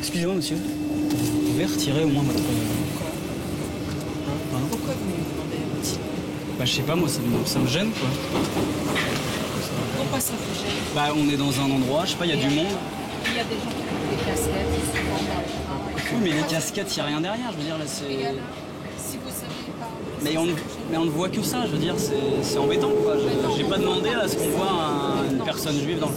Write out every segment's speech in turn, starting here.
Excusez-moi, monsieur. Vous pouvez retirer au moins votre... Pourquoi vous me demandez un petit? Bah, je sais pas, moi, ça me gêne, quoi. Pourquoi ça vous gêne? Bah, on est dans un endroit, je sais pas, il y a du monde. Il y a des gens qui ont des casquettes, souvent dans les Oui, mais les casquettes, il n'y a rien derrière, je veux dire, là, c'est... Et alors, si vous savez pas... Mais on ne voit que ça, je veux dire, c'est embêtant, quoi. J'ai pas demandé à ce qu'on voit une personne juive dans le...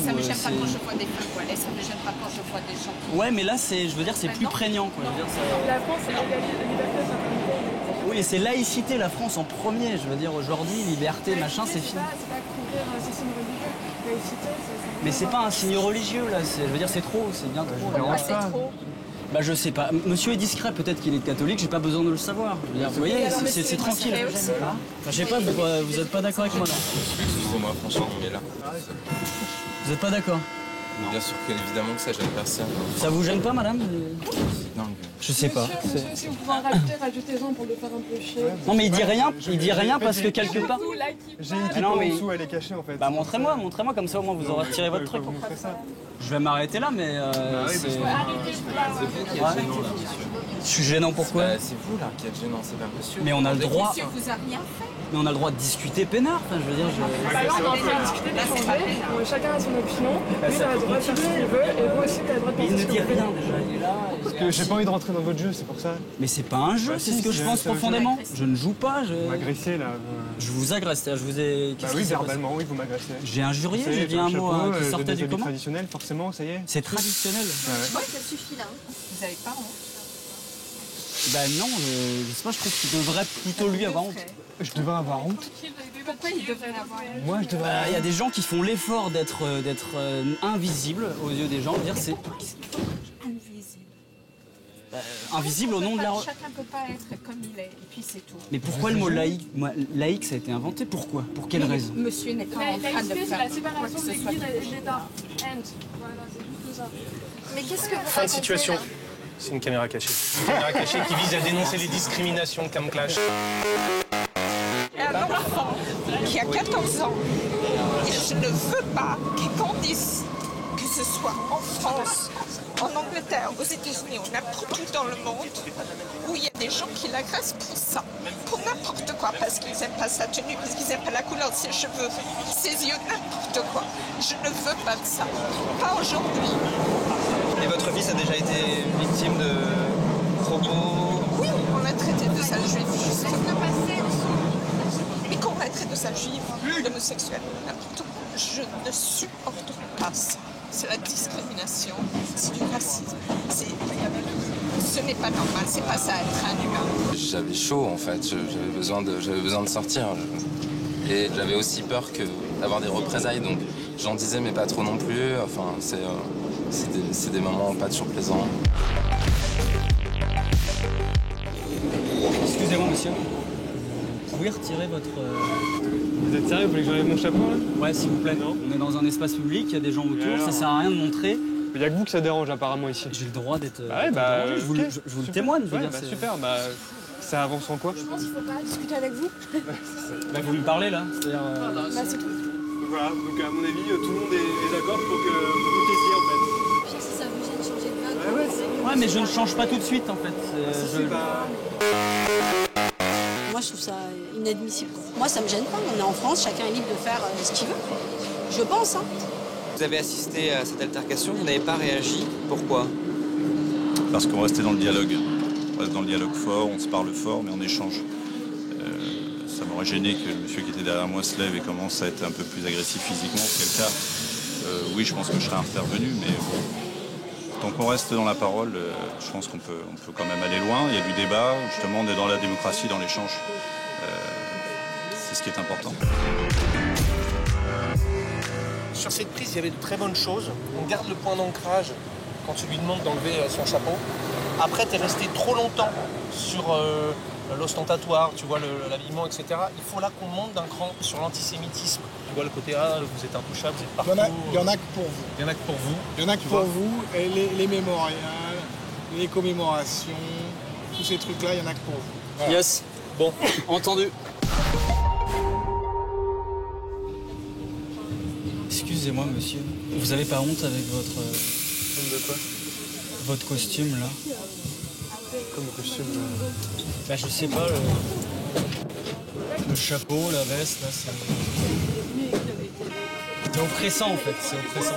Ça me gêne pas quand je vois des femmes voilées, ça me gêne pas quand je vois des gens... Ouais, mais là, je veux dire, c'est plus prégnant, quoi. Je veux dire, La France, c'est l'égalité, liberté, fraternité. oui, et c'est laïcité, la France en premier. Je veux dire, aujourd'hui, liberté, machin, c'est fini. C'est pas couvrir un signe religieux. Laïcité, c'est... Mais c'est pas un signe religieux, là. Je veux dire, c'est trop, c'est bien trop. Pourquoi c'est trop? Bah, je sais pas. Monsieur est discret, peut-être qu'il est catholique, j'ai pas besoin de le savoir. Je veux dire, vous voyez, c'est tranquille. Enfin, je sais pas, vous êtes pas d'accord avec moi, non? Excusez-moi, François, on est là. Vous êtes pas d'accord? Bien sûr qu'évidemment que ça gêne personne. Ça vous gêne pas, madame? Non, Je sais pas. Monsieur, si vous pouvez en rajoutez-en pour le faire un peu chier. Non, mais il dit rien parce que quelque part... J'ai une Ah équipe non, en mais- dessous, elle est cachée en fait. Bah, montrez-moi, comme ça au moins vous aurez retiré votre truc. Vous montrez ça. Je vais m'arrêter là, mais oui, c'est... c'est vous qui êtes gênant, là, monsieur. Je suis gênant, pourquoi? Bah, c'est vous, là, qui êtes gênant, c'est pas monsieur. Mais on a le droit... Monsieur vous a rien fait. Mais on a le droit de discuter peinard, enfin, je veux dire... Bah là, on est en train de discuter, d'échanger. Chacun a son opinion. Lui, il a le droit de faire ce qu'il veut. Et vous aussi, vous avez le droit de Mais il penser ne ce que dit vous voulez. rien, déjà, il est là... Parce que j'ai pas envie de rentrer dans votre jeu, c'est pour ça. Mais c'est pas un jeu, Bah c'est si, ce que je c'est pense un jeu. profondément. Je ne joue pas, Vous m'agressez là. je vous agresse, je vous ai... Bah Qu'est-ce oui, qui s'est passé? verbalement, oui, vous m'agressez. J'ai injurié, Ça y est, j'ai dit un le mot chapeau, qui sortait des du habits commun. traditionnels, forcément, ça y est. C'est traditionnel. Ouais. Ouais, ça suffit là. Vous avez pas honte? Bah non, je sais pas, je trouve qu'il devrait plutôt lui avoir honte. Je devrais avoir honte. Pourquoi il devrait avoir honte? Moi, je devrais. Bah, il y a des gens qui font l'effort d'être invisibles aux yeux des gens, dire c'est Invisible. invisible au nom de la... Chacun peut pas être comme il est, et puis c'est tout. Mais pourquoi le mot laïque? Laïque, ça a été inventé, pourquoi? Pour quelle raison? Monsieur n'est pas en train de Laïcité, c'est faire la quoi séparation que de ce soit. l'Église et de l'État. End. Voilà, c'est juste ça. Mais qu'est-ce que vous Fin de racontez, situation. là? C'est une caméra cachée. Une caméra cachée qui vise à dénoncer les discriminations Cam Clash. Un enfant qui a 14 ans, et je ne veux pas qu'il grandisse, que ce soit en France, en Angleterre, aux États-Unis ou n'importe où dans le monde, où il y a des gens qui l'agressent pour ça, pour n'importe quoi, parce qu'ils n'aiment pas sa tenue, parce qu'ils n'aiment pas la couleur de ses cheveux, ses yeux, n'importe quoi. Je ne veux pas de ça. Pas aujourd'hui. Et votre fils a déjà été victime de propos? Oui, on l'a traité de sale juif, juste. Mais qu'on l'a traité de sale juif, d'homosexuel, n'importe quoi, je ne supporte pas ça. C'est la discrimination, c'est du racisme. Ce n'est pas normal, c'est pas ça être un humain. J'avais chaud, en fait. J'avais besoin de sortir. Et j'avais aussi peur d'avoir des représailles, donc j'en disais, mais pas trop non plus. Enfin, c'est des moments pas toujours plaisants. Excusez-moi, monsieur. Vous pouvez retirer votre... Vous êtes sérieux? Vous voulez que j'enlève mon chapeau là? Ouais, s'il vous plaît. On est dans un espace public, il y a des gens autour, ça sert à rien de montrer. Il y a que vous que ça dérange apparemment ici. J'ai le droit d'être... Ah ouais, bah. je vous, ok, je vous le super. témoigne, je veux Ouais, dire. bah, c'est- super, bah. Ça avance en quoi? Je pense qu'il ne faut pas discuter avec vous. Bah, vous me parlez là, c'est-à-dire... Bah, c'est tout. Voilà, donc à mon avis, tout le monde est d'accord pour que vous testiez en fait. Puis si ça vous gêne de changer de vote, ouais, Ouais, mais je ne change pas tout de suite en fait. moi je trouve ça inadmissible. Moi ça me gêne pas, on est en France, chacun est libre de faire ce qu'il veut. Je pense, hein. Vous avez assisté à cette altercation, vous n'avez pas réagi. Pourquoi? Parce qu'on restait dans le dialogue. On reste dans le dialogue fort, on se parle fort, mais on échange. Ça m'aurait gêné que le monsieur qui était derrière moi se lève et commence à être un peu plus agressif physiquement. Auquel cas, oui, je pense que je serais intervenu, mais bon. Tant qu'on reste dans la parole, je pense qu'on peut quand même aller loin. Il y a du débat, justement, on est dans la démocratie, dans l'échange. C'est ce qui est important. Sur cette prise, il y avait de très bonnes choses. On garde le point d'ancrage quand tu lui demandes d'enlever son chapeau. Après, tu es resté trop longtemps sur l'ostentatoire, tu vois, l'habillement, etc. Il faut là qu'on monte d'un cran sur l'antisémitisme. Tu vois le côté, ah, vous êtes intouchable, vous êtes partout. Il y en a que pour vous. Il y en a que pour vous. Il y en a que pour vous. Et les mémorials, les commémorations, tous ces trucs-là, il y en a que pour vous. Voilà. Yes, bon, entendu. Excusez-moi monsieur, vous avez pas honte avec votre... De quoi? Votre costume là. Comme costume. Bah je sais pas, le chapeau, la veste, là, c'est oppressant en fait, c'est oppressant.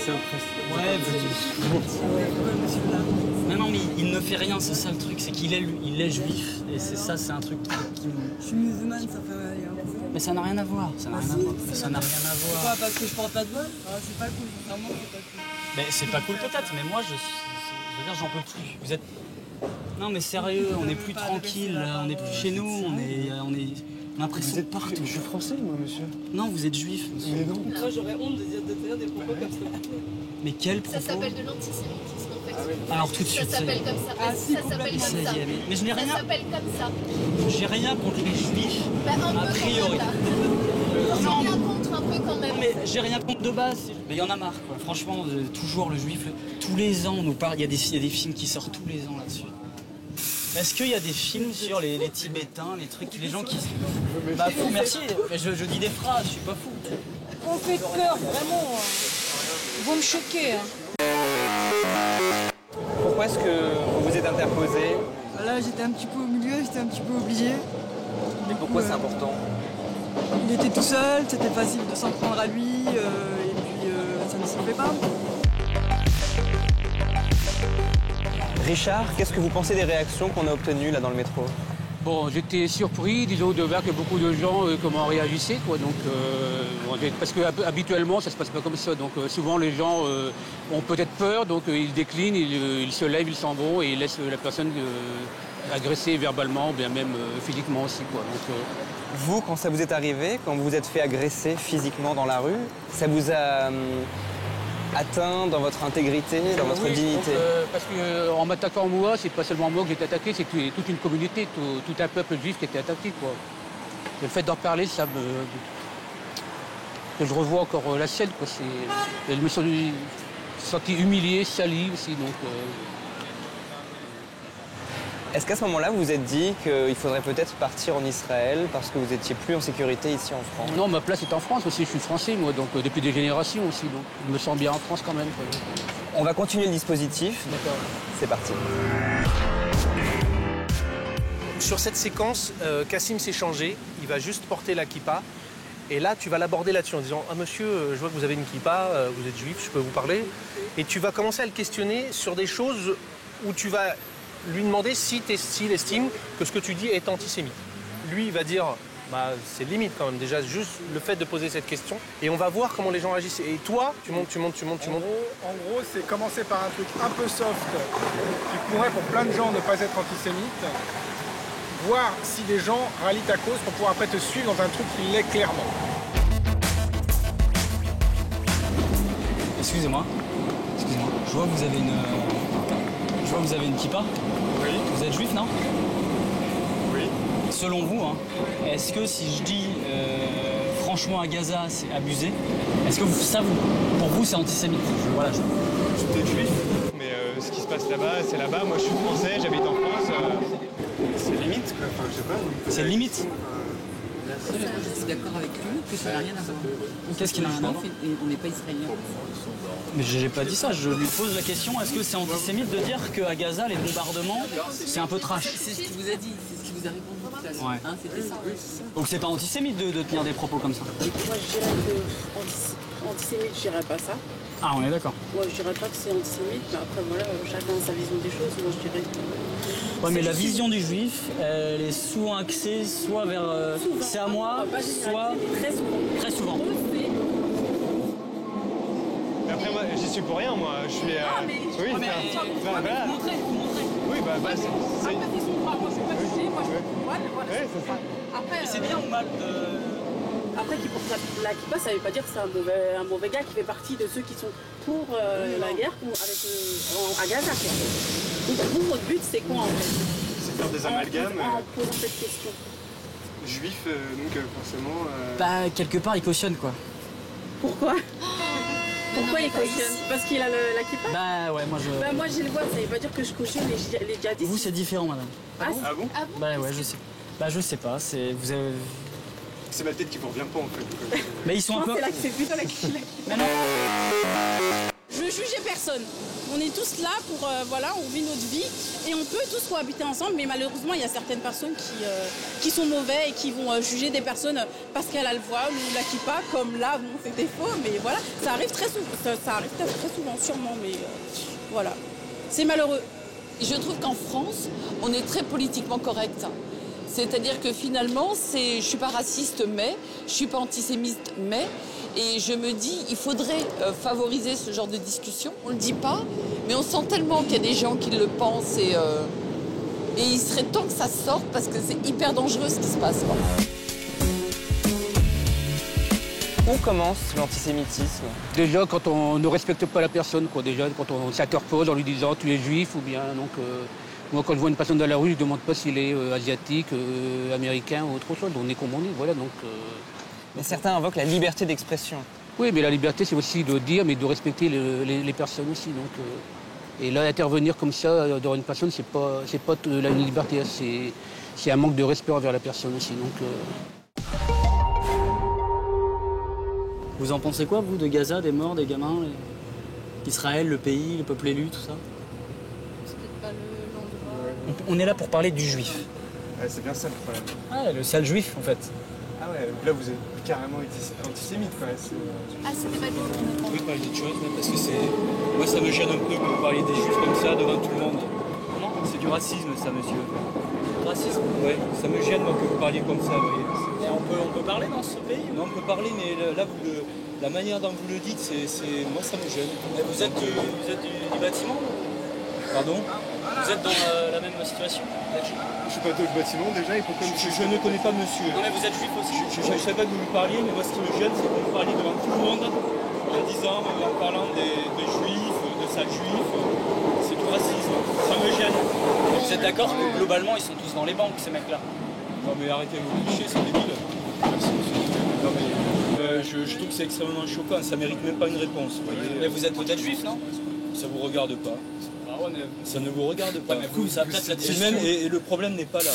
C'est oppressant. Ouais, non, mais il ne fait rien, c'est ça le truc, c'est qu'il est juif. Et c'est ça, c'est un truc qui me... Je suis musulmane, ça fait rien. Mais ça n'a rien à voir, ça n'a rien à voir. Ça n'a rien à voir. Pourquoi? Parce que je porte pas de voile? C'est pas cool, vraiment, c'est pas cool. Mais c'est pas cool peut-être, mais moi, je veux dire, j'en peux plus. Vous êtes... Non mais sérieux, on est plus tranquille, on est plus chez nous, on a l'impression de partout. Je suis français, moi, monsieur. Non, vous êtes juif, monsieur. Mais non. Moi, j'aurais honte de dire des propos comme ça. Mais quel propos? Ça s'appelle de l'antisémitisme en fait. Alors tout de suite, ça s'appelle comme ça. Ça s'appelle comme ça. Mais je n'ai rien. Ça s'appelle comme ça. J'ai rien contre les juifs, a priori. Non, rien contre un peu quand même. Mais j'ai rien contre de base. Mais il y en a marre, quoi. Franchement, toujours le juif. Tous les ans, on nous parle. Il y a des films qui sortent tous les ans là-dessus. Est-ce qu'il y a des films sur les Tibétains, les trucs, les gens qui... Bah fou, merci, je dis des phrases, je suis pas fou. On fait peur, vraiment. Vous me choquez. Pourquoi est-ce que vous vous êtes interposé? Là, j'étais un petit peu au milieu, j'étais un petit peu obligée. Et pourquoi c'est important? Il était tout seul, c'était facile de s'en prendre à lui, et puis ça ne se fait pas. Richard, qu'est-ce que vous pensez des réactions qu'on a obtenues là dans le métro? Bon, j'étais surpris, disons, de voir que beaucoup de gens comment réagissaient, quoi. Donc, parce que habituellement, ça se passe pas comme ça. Donc, souvent, les gens ont peut-être peur, donc ils déclinent, ils se lèvent, ils s'en vont et ils laissent la personne agresser verbalement, ou bien même physiquement aussi, quoi. Donc, vous, quand ça vous est arrivé, quand vous vous êtes fait agresser physiquement dans la rue, ça vous a atteint dans votre intégrité, dans votre dignité? Parce qu'en m'attaquant moi, c'est pas seulement moi que j'ai été attaqué, c'est toute une communauté, tout un peuple juif qui a été attaqué, quoi. Le fait d'en parler, ça me... Je revois encore la scène, quoi. Je me suis senti humilié, sali aussi, donc... Est-ce qu'à ce moment-là, vous vous êtes dit qu'il faudrait peut-être partir en Israël parce que vous n'étiez plus en sécurité ici en France? Non, ma place est en France aussi, je suis français, moi, donc depuis des générations aussi, donc je me sens bien en France quand même, quoi. On va continuer le dispositif. D'accord. C'est parti. Sur cette séquence, Kassim s'est changé, il va juste porter la kippa. Et là, tu vas l'aborder là-dessus en disant « Ah monsieur, je vois que vous avez une kippa, vous êtes juif, je peux vous parler ?» Et tu vas commencer à le questionner sur des choses où tu vas lui demander s'il estime que ce que tu dis est antisémite. Lui, il va dire bah, c'est limite quand même, déjà, juste le fait de poser cette question. Et on va voir comment les gens agissent. Et toi, tu montes. En gros, c'est commencer par un truc un peu soft qui pourrait pour plein de gens ne pas être antisémite. Voir si des gens rallient ta cause pour pouvoir après te suivre dans un truc qui l'est clairement. Excusez-moi. Je vois que vous avez une kippa. Oui. Vous êtes juif, non? Oui. Selon vous, hein, est-ce que si je dis franchement à Gaza c'est abusé, est-ce que pour vous c'est antisémite? Voilà. Je suis peut-être juif, mais ce qui se passe là-bas, c'est là-bas. Moi je suis français, j'habite en France. C'est limite quoi, enfin je sais pas. C'est limite. Je suis d'accord avec lui que ça n'a rien à voir. Qu'est-ce qui n'a rien à voir? On n'est pas israélien. Mais je n'ai pas dit ça, je lui pose la question, est-ce que c'est antisémite de dire qu'à Gaza, les bombardements, c'est un peu trash? C'est ce qu'il vous a dit, c'est ce qu'il vous a répondu tout à l'heure. Ouais. Hein, c'était ça. Donc c'est pas antisémite de tenir des propos comme ça? Moi je dirais que antisémite, je dirais pas ça. Ah, on est d'accord. Moi je dirais pas que c'est antisémite, mais après voilà, chacun a sa vision des choses. Moi je dirais que... Ouais, mais la vision du juif, elle est souvent axée soit vers c'est à moi, soit très souvent. Après moi, j'y suis pour rien, moi. Je suis. Oui, mais voilà. Oui, bah c'est. Après, ils sont pas, moi je suis pas jugée, moi je suis voilà. Ouais, c'est ça. Après, c'est bien ou mal de... Après, qui porte la kippa, ça veut pas dire que c'est un mauvais gars qui fait partie de ceux qui sont pour la guerre à Gaza. Donc vous, votre but, c'est quoi en fait? C'est faire des amalgames. En posant cette question. Juif, donc forcément... Bah, quelque part, il cautionne, quoi. Pourquoi? Pourquoi il cautionne? Parce qu'il a la kippa? Bah ouais, moi je... Bah moi j'ai le voile, ça veut pas dire que je cautionne les djihadistes. Vous, c'est différent, madame. Ah bon? Bah ouais, je sais. Bah je sais pas, c'est... Vous avez... C'est ma tête qui vous revient pas, en fait. Mais ils sont un peu... C'est plutôt la kippa. Je veux juger personne. On est tous là pour, voilà, on vit notre vie et on peut tous cohabiter ensemble, mais malheureusement, il y a certaines personnes qui sont mauvais et qui vont juger des personnes parce qu'elle a le voile ou la kippa, comme là, bon, c'était faux, mais voilà, ça arrive très souvent, ça arrive très souvent, sûrement, mais voilà, c'est malheureux. Je trouve qu'en France, on est très politiquement correct. C'est-à-dire que finalement, je ne suis pas raciste, mais je ne suis pas antisémite, mais... Et je me dis, il faudrait favoriser ce genre de discussion. On ne le dit pas, mais on sent tellement qu'il y a des gens qui le pensent et il serait temps que ça sorte parce que c'est hyper dangereux ce qui se passe. Où commence l'antisémitisme? Déjà, quand on ne respecte pas la personne, quoi. Déjà, quand on s'interpose en lui disant tu es juif ou bien. Donc, moi, quand je vois une personne dans la rue, je ne demande pas s'il est asiatique, américain ou autre chose. On est comme on est, voilà. Donc, Mais certains invoquent la liberté d'expression. Oui, mais la liberté, c'est aussi de dire, mais de respecter les personnes aussi. Donc, et là, intervenir comme ça dans une personne, c'est pas une liberté, c'est un manque de respect envers la personne aussi. Donc, Vous en pensez quoi, vous, de Gaza, des morts, des gamins, Israël, le pays, le peuple élu, tout ça? C'est peut-être pas l'endroit. On est là pour parler du juif. Ouais, c'est bien ça le problème. Ah, le sale juif, en fait. Ah ouais, donc là vous êtes carrément antisémite quoi. Ah, c'était pas du tout. On peut parler d'autre chose, parce que c'est... Moi, ça me gêne un peu que vous parliez des juifs comme ça devant tout le monde. Non, c'est du racisme, ça, monsieur. Racisme? Oui, ça me gêne, moi, que vous parliez comme ça, vous voyez. Et on peut parler dans ce pays? Non, on peut parler, mais là, la manière dont vous le dites, moi, ça me gêne. Et vous êtes du bâtiment? Pardon? Vous êtes dans la même situation? Je suis pas dans le bâtiment déjà, et pourquoi je ne connais pas monsieur. Non mais vous êtes juif aussi. Je ne savais pas que vous lui parliez, mais moi ce qui me gêne, c'est que vous parliez devant tout le monde, en disant, en parlant des juifs, de sales juifs, c'est du racisme. Ça me gêne. Et vous êtes d'accord que globalement ils sont tous dans les banques ces mecs-là? Non mais arrêtez vos clichés, c'est débile. Merci monsieur. Non mais je trouve que c'est extrêmement choquant, ça mérite même pas une réponse. Mais vous êtes peut-être juif, non? Ça vous regarde pas. Ça ne vous regarde pas. Et le problème n'est pas là.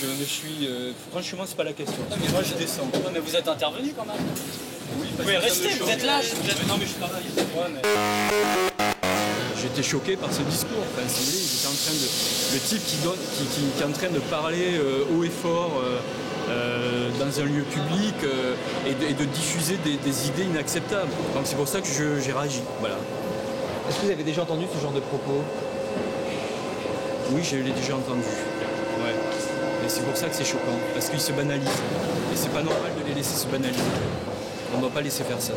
Je me suis... franchement, c'est pas la question. Mais moi, je descends. Ouais, mais vous êtes intervenu quand même. Oui, vous pouvez rester, vous êtes là. Non, mais je travaille. Ouais, mais... J'étais choqué par ce discours. Enfin, si vous voulez, il était en train de... Le type qui est en train de parler haut et fort dans un lieu public et de diffuser des idées inacceptables. Donc c'est pour ça que j'ai réagi. Voilà. Est-ce que vous avez déjà entendu ce genre de propos? Oui, je l'ai déjà entendu. Ouais. Et c'est pour ça que c'est choquant, parce qu'ils se banalisent. Et c'est pas normal de les laisser se banaliser. On ne doit pas laisser faire ça.